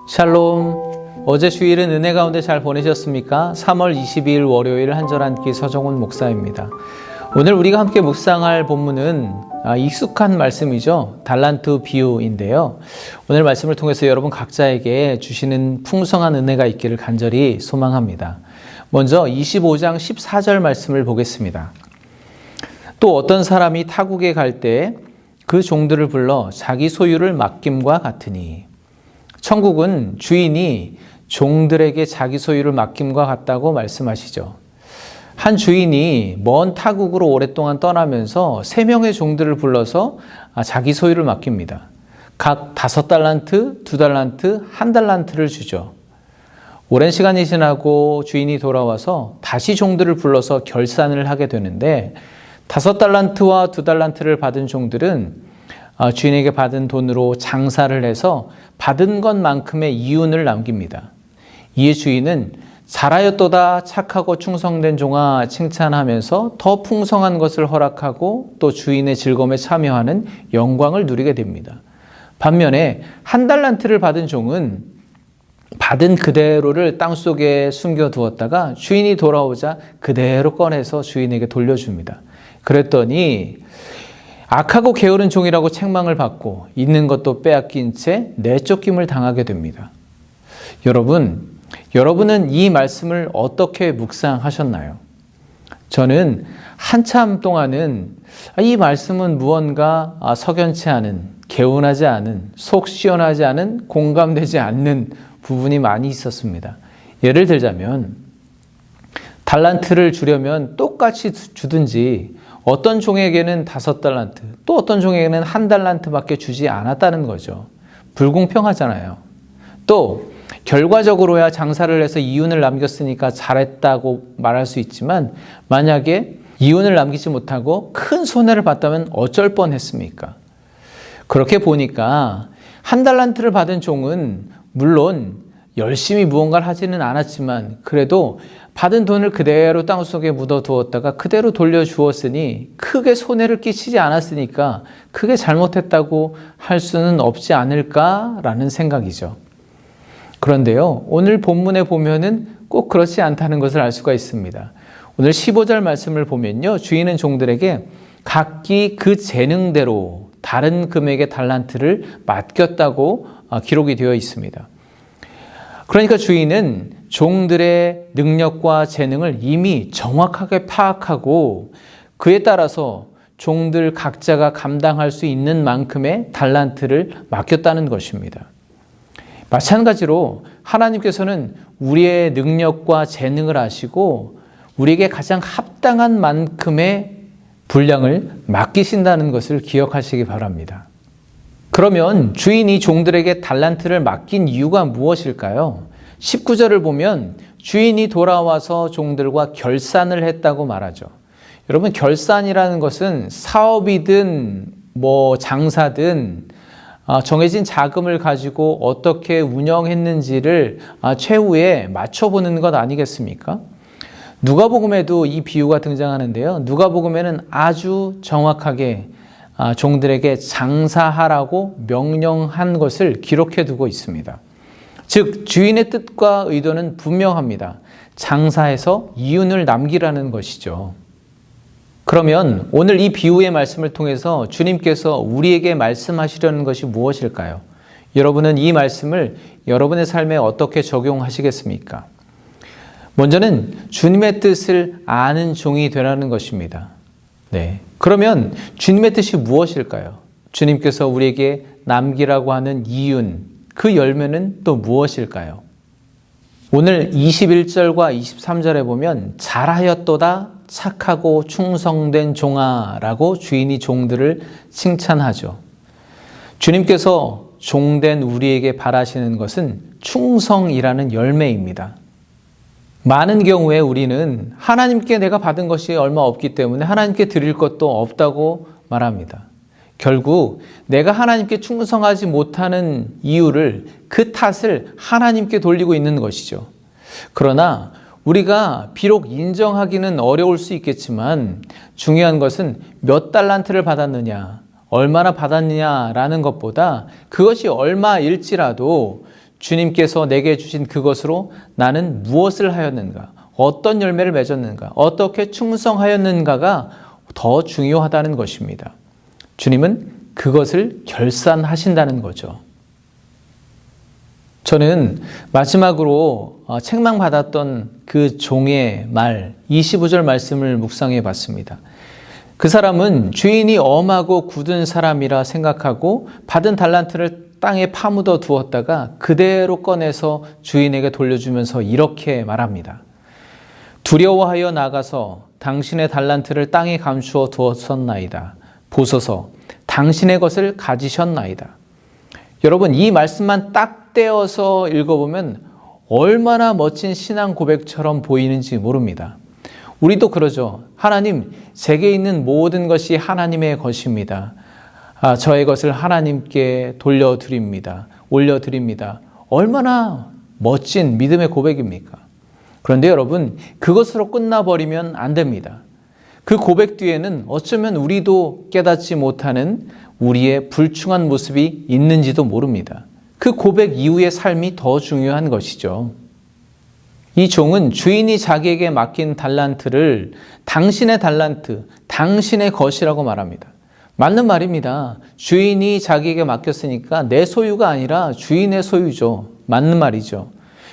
샬롬. 어제 주일은 은혜 가운데 잘 보내셨습니까? 3월 22일 월요일 한 절 한 끼 서정훈 목사입니다. 오늘 우리가 함께 묵상할 본문은 익숙한 말씀이죠. 달란트 비유인데요. 오늘 말씀을 통해서 여러분 각자에게 주시는 풍성한 은혜가 있기를 간절히 소망합니다. 먼저 25장 14절 말씀을 보겠습니다. 또 어떤 사람이 타국에 갈 때 그 종들을 불러 자기 소유를 맡김과 같으니, 천국은 주인이 종들에게 자기 소유를 맡김과 같다고 말씀하시죠. 한 주인이 먼 타국으로 오랫동안 떠나면서 3명의 종들을 불러서 자기 소유를 맡깁니다. 각 5달란트, 2달란트, 1달란트를 주죠. 오랜 시간이 지나고 주인이 돌아와서 다시 종들을 불러서 결산을 하게 되는데, 5달란트와 2달란트를 받은 종들은 주인에게 받은 돈으로 장사를 해서 받은 것만큼의 이윤을 남깁니다. 이에 주인은 잘하였도다 착하고 충성된 종아 칭찬하면서 더 풍성한 것을 허락하고 또 주인의 즐거움에 참여하는 영광을 누리게 됩니다. 반면에 1달란트를 받은 종은 받은 그대로를 땅속에 숨겨두었다가 주인이 돌아오자 그대로 꺼내서 주인에게 돌려줍니다. 그랬더니 악하고 게으른 종이라고 책망을 받고 있는 것도 빼앗긴 채 내쫓김을 당하게 됩니다. 여러분은 이 말씀을 어떻게 묵상하셨나요? 저는 한참 동안은 이 말씀은 무언가 석연치 않은, 개운하지 않은, 속 시원하지 않은, 공감되지 않는 부분이 많이 있었습니다. 예를 들자면 달란트를 주려면 똑같이 주든지 어떤 종에게는 5달란트, 또 어떤 종에게는 1달란트밖에 주지 않았다는 거죠. 불공평하잖아요. 또 결과적으로야 장사를 해서 이윤을 남겼으니까 잘했다고 말할 수 있지만, 만약에 이윤을 남기지 못하고 큰 손해를 봤다면 어쩔 뻔했습니까? 그렇게 보니까 1달란트를 받은 종은 물론 열심히 무언가를 하지는 않았지만 그래도 받은 돈을 그대로 땅속에 묻어두었다가 그대로 돌려주었으니 크게 손해를 끼치지 않았으니까 크게 잘못했다고 할 수는 없지 않을까라는 생각이죠. 그런데요, 오늘 본문에 보면은 꼭 그렇지 않다는 것을 알 수가 있습니다. 오늘 15절 말씀을 보면요, 주인은 종들에게 각기 그 재능대로 다른 금액의 달란트를 맡겼다고 기록이 되어 있습니다. 그러니까 주인은 종들의 능력과 재능을 이미 정확하게 파악하고 그에 따라서 종들 각자가 감당할 수 있는 만큼의 달란트를 맡겼다는 것입니다. 마찬가지로 하나님께서는 우리의 능력과 재능을 아시고 우리에게 가장 합당한 만큼의 분량을 맡기신다는 것을 기억하시기 바랍니다. 그러면 주인이 종들에게 달란트를 맡긴 이유가 무엇일까요? 19절을 보면 주인이 돌아와서 종들과 결산을 했다고 말하죠. 여러분, 결산이라는 것은 사업이든 장사든 정해진 자금을 가지고 어떻게 운영했는지를 최후에 맞춰보는 것 아니겠습니까? 누가복음에도 이 비유가 등장하는데요. 누가복음에는 아주 정확하게 종들에게 장사하라고 명령한 것을 기록해 두고 있습니다. 즉, 주인의 뜻과 의도는 분명합니다. 장사해서 이윤을 남기라는 것이죠. 그러면 오늘 이 비유의 말씀을 통해서 주님께서 우리에게 말씀하시려는 것이 무엇일까요? 여러분은 이 말씀을 여러분의 삶에 어떻게 적용하시겠습니까? 먼저는 주님의 뜻을 아는 종이 되라는 것입니다. 네. 그러면 주님의 뜻이 무엇일까요? 주님께서 우리에게 남기라고 하는 이윤, 그 열매는 또 무엇일까요? 오늘 21절과 23절에 보면 잘하였도다 착하고 충성된 종아 라고 주인이 종들을 칭찬하죠. 주님께서 종된 우리에게 바라시는 것은 충성이라는 열매입니다. 많은 경우에 우리는 하나님께 내가 받은 것이 얼마 없기 때문에 하나님께 드릴 것도 없다고 말합니다. 결국 내가 하나님께 충성하지 못하는 이유를, 그 탓을 하나님께 돌리고 있는 것이죠. 그러나 우리가 비록 인정하기는 어려울 수 있겠지만 중요한 것은 몇 달란트를 받았느냐, 얼마나 받았느냐라는 것보다 그것이 얼마일지라도 주님께서 내게 주신 그것으로 나는 무엇을 하였는가, 어떤 열매를 맺었는가, 어떻게 충성하였는가가 더 중요하다는 것입니다. 주님은 그것을 결산하신다는 거죠. 저는 마지막으로 책망받았던 그 종의 말 25절 말씀을 묵상해 봤습니다. 그 사람은 주인이 엄하고 굳은 사람이라 생각하고 받은 달란트를 땅에 파묻어 두었다가 그대로 꺼내서 주인에게 돌려주면서 이렇게 말합니다. 두려워하여 나가서 당신의 달란트를 땅에 감추어 두었었나이다. 보소서 당신의 것을 가지셨나이다. 여러분, 이 말씀만 딱 떼어서 읽어보면 얼마나 멋진 신앙 고백처럼 보이는지 모릅니다. 우리도 그러죠. 하나님, 제게 있는 모든 것이 하나님의 것입니다. 저의 것을 하나님께 돌려드립니다. 올려드립니다. 얼마나 멋진 믿음의 고백입니까? 그런데 여러분, 그것으로 끝나버리면 안 됩니다. 그 고백 뒤에는 어쩌면 우리도 깨닫지 못하는 우리의 불충한 모습이 있는지도 모릅니다. 그 고백 이후의 삶이 더 중요한 것이죠. 이 종은 주인이 자기에게 맡긴 달란트를 당신의 달란트, 당신의 것이라고 말합니다. 맞는 말입니다. 주인이 자기에게 맡겼으니까 내 소유가 아니라 주인의 소유죠. 맞는 말이죠.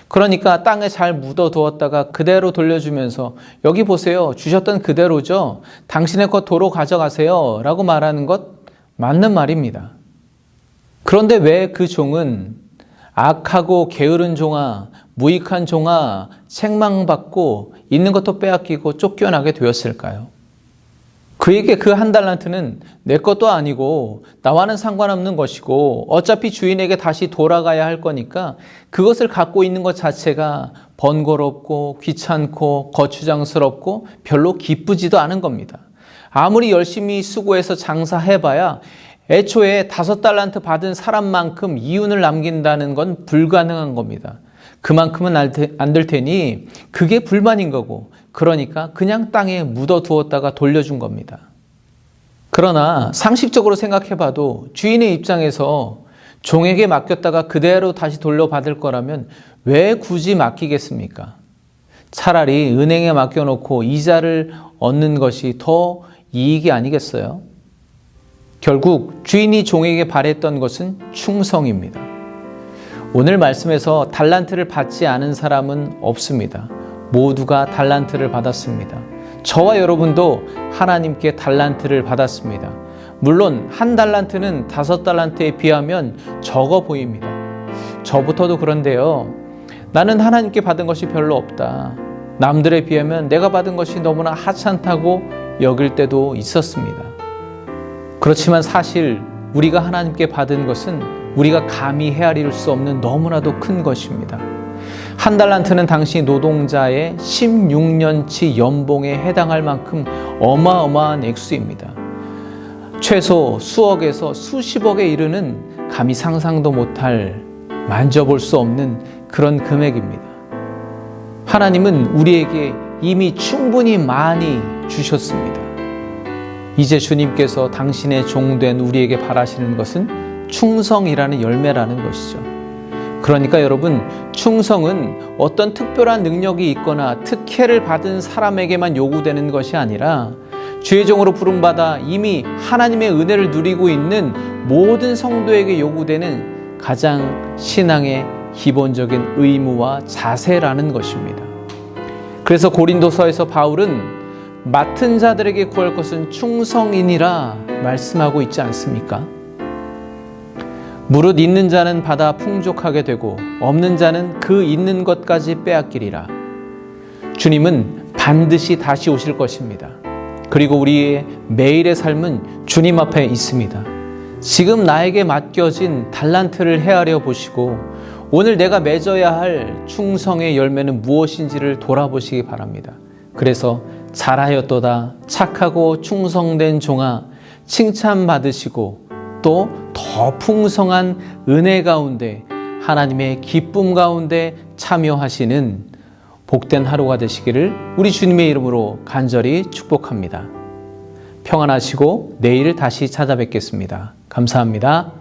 그러니까 땅에 잘 묻어두었다가 그대로 돌려주면서 여기 보세요. 주셨던 그대로죠. 당신의 것 도로 가져가세요. 라고 말하는 것 맞는 말입니다. 그런데 왜 그 종은 악하고 게으른 종아, 무익한 종아, 책망받고 있는 것도 빼앗기고 쫓겨나게 되었을까요? 그에게 그 한 달란트는 내 것도 아니고 나와는 상관없는 것이고 어차피 주인에게 다시 돌아가야 할 거니까 그것을 갖고 있는 것 자체가 번거롭고 귀찮고 거추장스럽고 별로 기쁘지도 않은 겁니다. 아무리 열심히 수고해서 장사해봐야 애초에 5달란트 받은 사람만큼 이윤을 남긴다는 건 불가능한 겁니다. 그만큼은 안 될 테니 그게 불만인 거고, 그러니까 그냥 땅에 묻어두었다가 돌려준 겁니다. 그러나 상식적으로 생각해봐도 주인의 입장에서 종에게 맡겼다가 그대로 다시 돌려받을 거라면 왜 굳이 맡기겠습니까? 차라리 은행에 맡겨놓고 이자를 얻는 것이 더 이익이 아니겠어요? 결국 주인이 종에게 바랬던 것은 충성입니다. 오늘 말씀에서 달란트를 받지 않은 사람은 없습니다. 모두가 달란트를 받았습니다. 저와 여러분도 하나님께 달란트를 받았습니다. 물론 한 달란트는 5달란트에 비하면 적어 보입니다. 저부터도 그런데요. 나는 하나님께 받은 것이 별로 없다. 남들에 비하면 내가 받은 것이 너무나 하찮다고 여길 때도 있었습니다. 그렇지만 사실 우리가 하나님께 받은 것은 우리가 감히 헤아릴 수 없는 너무나도 큰 것입니다. 한 달란트는 당시 노동자의 16년치 연봉에 해당할 만큼 어마어마한 액수입니다. 최소 수억에서 수십억에 이르는 감히 상상도 못할, 만져볼 수 없는 그런 금액입니다. 하나님은 우리에게 이미 충분히 많이 주셨습니다. 이제 주님께서 당신의 종된 우리에게 바라시는 것은 충성이라는 열매라는 것이죠. 그러니까 여러분, 충성은 어떤 특별한 능력이 있거나 특혜를 받은 사람에게만 요구되는 것이 아니라 주의 종으로 부름받아 이미 하나님의 은혜를 누리고 있는 모든 성도에게 요구되는 가장 신앙의 기본적인 의무와 자세라는 것입니다. 그래서 고린도서에서 바울은 맡은 자들에게 구할 것은 충성이니라 말씀하고 있지 않습니까? 무릇 있는 자는 받아 풍족하게 되고 없는 자는 그 있는 것까지 빼앗기리라. 주님은 반드시 다시 오실 것입니다. 그리고 우리의 매일의 삶은 주님 앞에 있습니다. 지금 나에게 맡겨진 달란트를 헤아려 보시고 오늘 내가 맺어야 할 충성의 열매는 무엇인지를 돌아보시기 바랍니다. 그래서 잘하였도다 착하고 충성된 종아, 칭찬받으시고 또 더 풍성한 은혜 가운데 하나님의 기쁨 가운데 참여하시는 복된 하루가 되시기를 우리 주님의 이름으로 간절히 축복합니다. 평안하시고 내일 다시 찾아뵙겠습니다. 감사합니다.